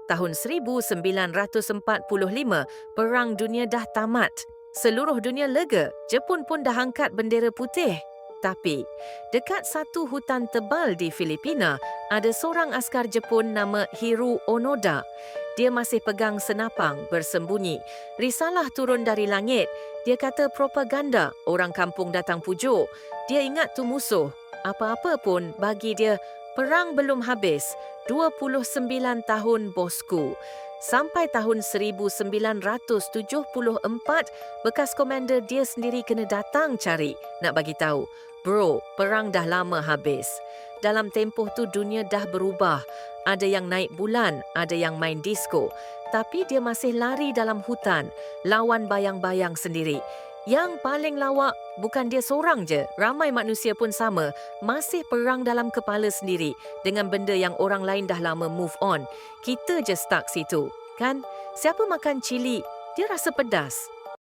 Tahun 1945, Perang Dunia dah tamat. Seluruh dunia lega, Jepun pun dah angkat bendera putih. Tapi, dekat satu hutan tebal di Filipina, ada seorang askar Jepun nama Hiro Onoda. Dia masih pegang senapang, bersembunyi. Risalah turun dari langit. Dia kata propaganda, orang kampung datang pujuk. Dia ingat tu musuh. Apa-apa pun bagi dia, perang belum habis. 29 tahun bosku. Sampai tahun 1974, bekas komander dia sendiri kena datang cari. Nak bagi tahu, bro, perang dah lama habis. Dalam tempoh tu dunia dah berubah. Ada yang naik bulan, ada yang main disko. Tapi dia masih lari dalam hutan, lawan bayang-bayang sendiri. Yang paling lawak bukan dia seorang je, ramai manusia pun sama, masih perang dalam kepala sendiri dengan benda yang orang lain dah lama move on. Kita je stuck situ, kan? Siapa makan cili, dia rasa pedas.